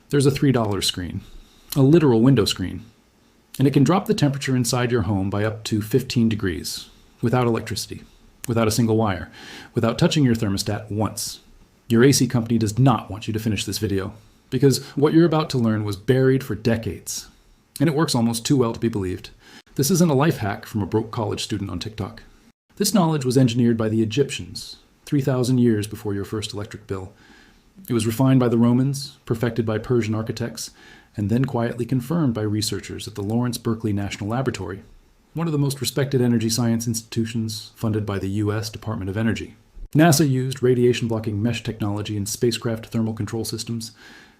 There's a $3 screen, a literal window screen, and it can drop the temperature inside your home by up to 15 degrees without electricity, without a single wire, without touching your thermostat once. Your AC company does not want you to finish this video because what you're about to learn was buried for decades, and it works almost too well to be believed. This isn't a life hack from a broke college student on TikTok. This knowledge was engineered by the Egyptians 3,000 years before your first electric bill. It was refined by the Romans, perfected by Persian architects, and then quietly confirmed by researchers at the Lawrence Berkeley National Laboratory, one of the most respected energy science institutions funded by the US Department of Energy. NASA used radiation-blocking mesh technology in spacecraft thermal control systems,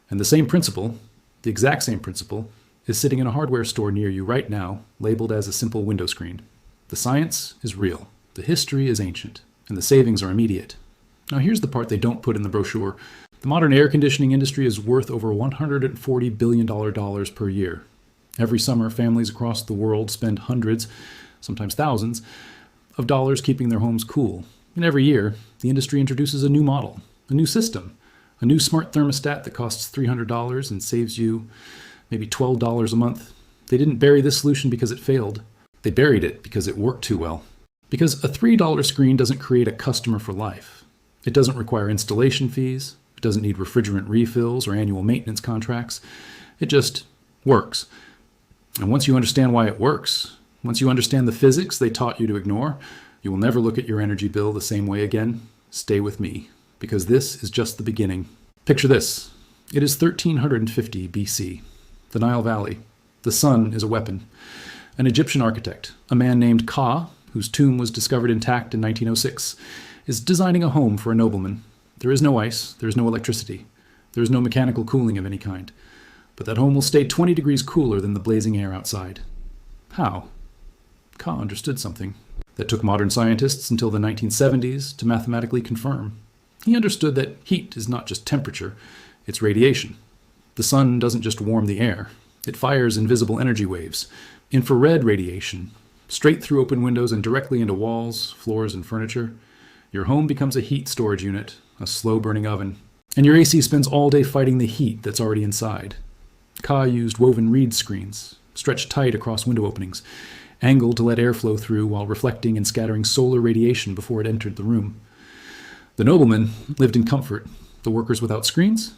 and the same principle, the exact same principle, is sitting in a hardware store near you right now, labeled as a simple window screen. The science is real, the history is ancient, and the savings are immediate. Now here's the part they don't put in the brochure. The modern air conditioning industry is worth over $140 billion per year. Every summer, families across the world spend hundreds, sometimes thousands, of dollars keeping their homes cool. And every year, the industry introduces a new model, a new system, a new smart thermostat that costs $300 and saves you maybe $12 a month. They didn't bury this solution because it failed. They buried it because it worked too well. Because a $3 screen doesn't create a customer for life. It doesn't require installation fees. It doesn't need refrigerant refills or annual maintenance contracts. It just works. And once you understand why it works, once you understand the physics they taught you to ignore, you will never look at your energy bill the same way again. Stay with me, because this is just the beginning. Picture this. It is 1350 BC. The Nile Valley. The sun is a weapon. An Egyptian architect, a man named Ka, whose tomb was discovered intact in 1906, is designing a home for a nobleman. There is no ice, there is no electricity, there is no mechanical cooling of any kind, but that home will stay 20 degrees cooler than the blazing air outside. How? Ka understood something that took modern scientists until the 1970s to mathematically confirm. He understood that heat is not just temperature, it's radiation. The sun doesn't just warm the air, it fires invisible energy waves, infrared radiation, straight through open windows and directly into walls, floors, and furniture. Your home becomes a heat storage unit, a slow-burning oven. And your AC spends all day fighting the heat that's already inside. Ka used woven reed screens, stretched tight across window openings, angled to let air flow through while reflecting and scattering solar radiation before it entered the room. The nobleman lived in comfort. The workers without screens?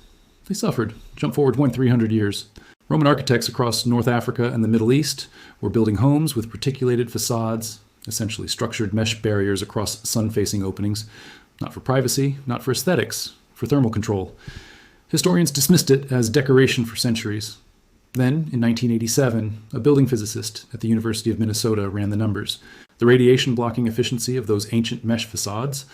They suffered. Jump forward 300 years. Roman architects across North Africa and the Middle East were building homes with reticulated facades, essentially structured mesh barriers across sun-facing openings, not for privacy, not for aesthetics, for thermal control. Historians dismissed it as decoration for centuries. Then, in 1987, a building physicist at the University of Minnesota ran the numbers. The radiation blocking efficiency of those ancient mesh facades,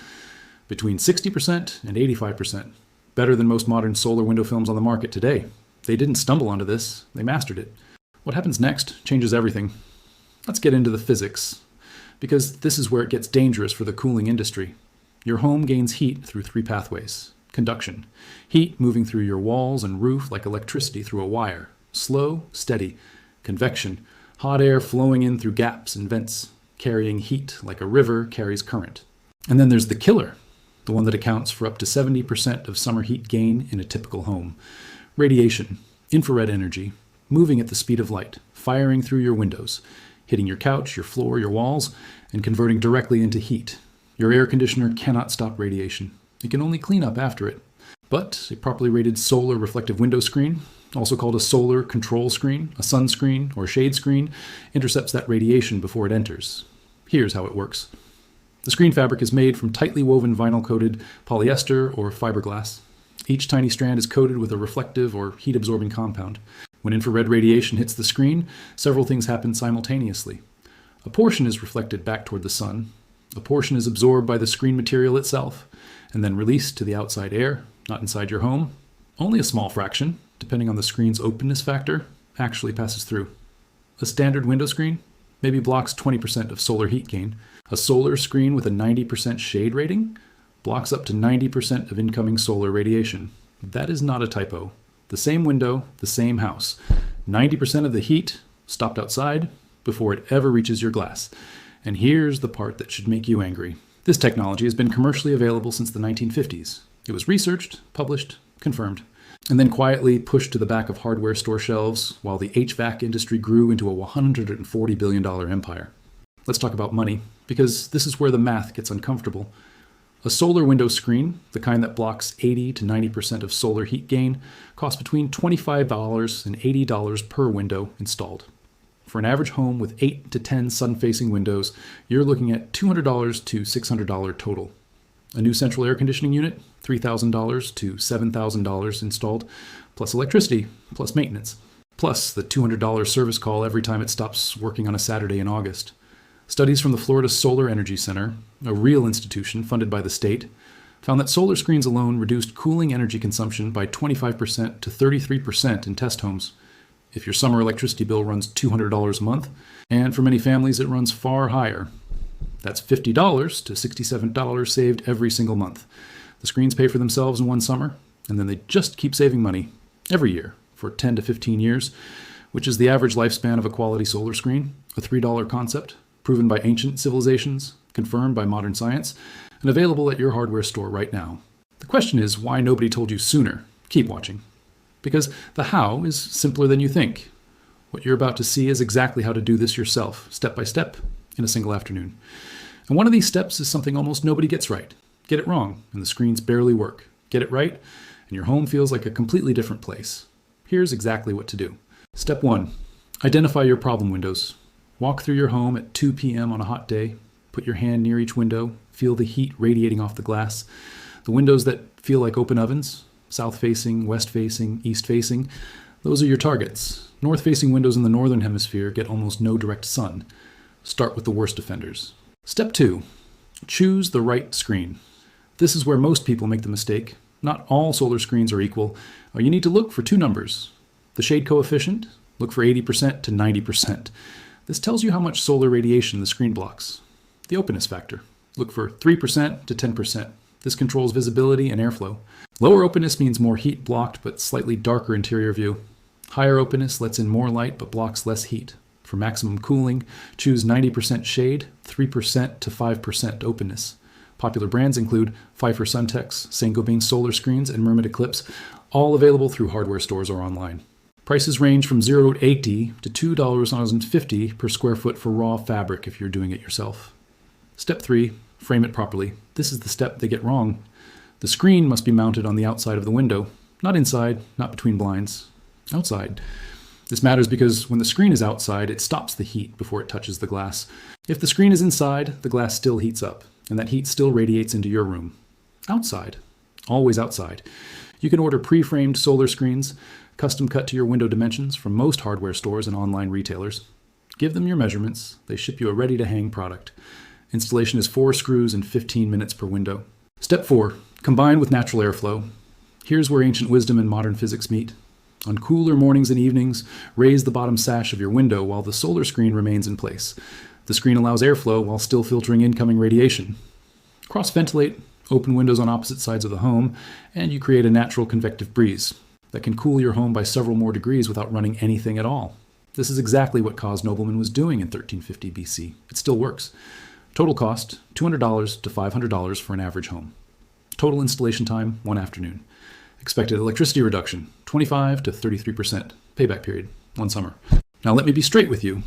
between 60% and 85%, better than most modern solar window films on the market today. They didn't stumble onto this, they mastered it. What happens next changes everything. Let's get into the physics, because this is where it gets dangerous for the cooling industry. Your home gains heat through 3 pathways. Conduction. Heat moving through your walls and roof like electricity through a wire. Slow, steady. Convection. Hot air flowing in through gaps and vents, carrying heat like a river carries current. And then there's the killer, the one that accounts for up to 70% of summer heat gain in a typical home. Radiation. Infrared energy. Moving at the speed of light, firing through your windows, hitting your couch, your floor, your walls, and converting directly into heat. Your air conditioner cannot stop radiation. It can only clean up after it. But a properly rated solar reflective window screen, also called a solar control screen, a sun screen, or shade screen, intercepts that radiation before it enters. Here's how it works. The screen fabric is made from tightly woven vinyl-coated polyester or fiberglass. Each tiny strand is coated with a reflective or heat-absorbing compound. When infrared radiation hits the screen, several things happen simultaneously. A portion is reflected back toward the sun. A portion is absorbed by the screen material itself, and then released to the outside air, not inside your home. Only a small fraction, depending on the screen's openness factor, actually passes through. A standard window screen maybe blocks 20% of solar heat gain. A solar screen with a 90% shade rating blocks up to 90% of incoming solar radiation. That is not a typo. The same window, the same house. 90% of the heat stopped outside before it ever reaches your glass. And here's the part that should make you angry. This technology has been commercially available since the 1950s. It was researched, published, confirmed. and then quietly pushed to the back of hardware store shelves while the HVAC industry grew into a $140 billion empire. Let's talk about money, because this is where the math gets uncomfortable. A solar window screen, the kind that blocks 80 to 90% of solar heat gain, costs between $25 and $80 per window installed. For an average home with 8 to 10 sun-facing windows, you're looking at $200 to $600 total. A new central air conditioning unit, $3,000 to $7,000 installed, plus electricity, plus maintenance, plus the $200 service call every time it stops working on a Saturday in August. Studies from the Florida Solar Energy Center, a real institution funded by the state, found that solar screens alone reduced cooling energy consumption by 25% to 33% in test homes. If your summer electricity bill runs $200 a month, and for many families it runs far higher, that's $50 to $67 saved every single month. The screens pay for themselves in one summer, and then they just keep saving money every year for 10 to 15 years, which is the average lifespan of a quality solar screen, a $3 concept, proven by ancient civilizations, confirmed by modern science, and available at your hardware store right now. The question is why nobody told you sooner. Keep watching. Because the how is simpler than you think. What you're about to see is exactly how to do this yourself, step by step, in a single afternoon. And one of these steps is something almost nobody gets right. Get it wrong, and the screens barely work. Get it right, and your home feels like a completely different place. Here's exactly what to do. Step 1. Identify your problem windows. Walk through your home at 2 p.m. on a hot day. Put your hand near each window. Feel the heat radiating off the glass. The windows that feel like open ovens, south-facing, west-facing, east-facing, those are your targets. North-facing windows in the northern hemisphere get almost no direct sun. Start with the worst offenders. Step 2. Choose the right screen. This is where most people make the mistake. Not all solar screens are equal. You need to look for 2 numbers. The shade coefficient, look for 80% to 90%. This tells you how much solar radiation the screen blocks. The openness factor, look for 3% to 10%. This controls visibility and airflow. Lower openness means more heat blocked but slightly darker interior view. Higher openness lets in more light but blocks less heat. For maximum cooling, choose 90% shade, 3% to 5% openness. Popular brands include Pfeiffer Suntex, Saint-Gobain solar screens, and Mermet Eclipse, all available through hardware stores or online. Prices range from $0 to $80 to $2.50 per square foot for raw fabric if you're doing it yourself. Step 3. Frame it properly. This is the step they get wrong. The screen must be mounted on the outside of the window, not inside, not between blinds. Outside. This matters because when the screen is outside, it stops the heat before it touches the glass. If the screen is inside, the glass still heats up, and that heat still radiates into your room. Outside. Always outside. You can order pre-framed solar screens, custom cut to your window dimensions from most hardware stores and online retailers. Give them your measurements. They ship you a ready-to-hang product. Installation is 4 screws and 15 minutes per window. Step 4. Combine with natural airflow. Here's where ancient wisdom and modern physics meet. On cooler mornings and evenings, raise the bottom sash of your window while the solar screen remains in place. The screen allows airflow while still filtering incoming radiation. Cross-ventilate, open windows on opposite sides of the home, and you create a natural convective breeze that can cool your home by several more degrees without running anything at all. This is exactly what Cos Nobleman was doing in 1350 BC. It still works. Total cost, $200 to $500 for an average home. Total installation time, 1 afternoon. Expected electricity reduction, 25 to 33%. Payback period, 1 summer. Now let me be straight with you.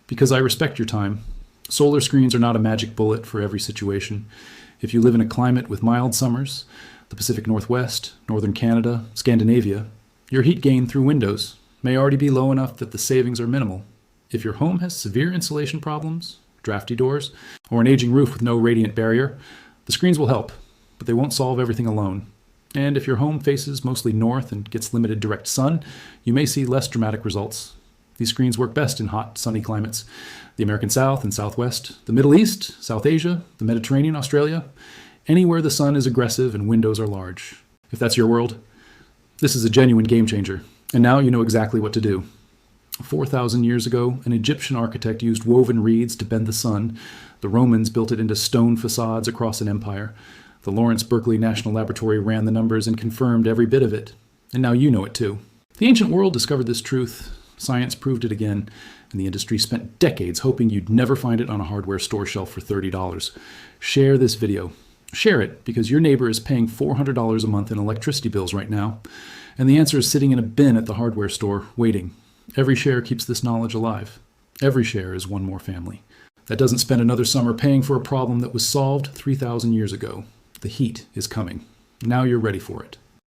Because I respect your time, solar screens are not a magic bullet for every situation. If you live in a climate with mild summers, the Pacific Northwest, northern Canada, Scandinavia, your heat gain through windows may already be low enough that the savings are minimal. If your home has severe insulation problems, drafty doors, or an aging roof with no radiant barrier, the screens will help, but they won't solve everything alone. And if your home faces mostly north and gets limited direct sun, you may see less dramatic results. These screens work best in hot, sunny climates. The American South and Southwest, the Middle East, South Asia, the Mediterranean, Australia, anywhere the sun is aggressive and windows are large. If that's your world, this is a genuine game changer. And now you know exactly what to do. 4,000 years ago, an Egyptian architect used woven reeds to bend the sun. The Romans built it into stone facades across an empire. The Lawrence Berkeley National Laboratory ran the numbers and confirmed every bit of it. And now you know it too. The ancient world discovered this truth. Science proved it again. And the industry spent decades hoping you'd never find it on a hardware store shelf for $30. Share this video. Share it because your neighbor is paying $400 a month in electricity bills right now. And the answer is sitting in a bin at the hardware store, waiting. Every share keeps this knowledge alive. Every share is one more family that doesn't spend another summer paying for a problem that was solved 3,000 years ago. The heat is coming. Now you're ready for it.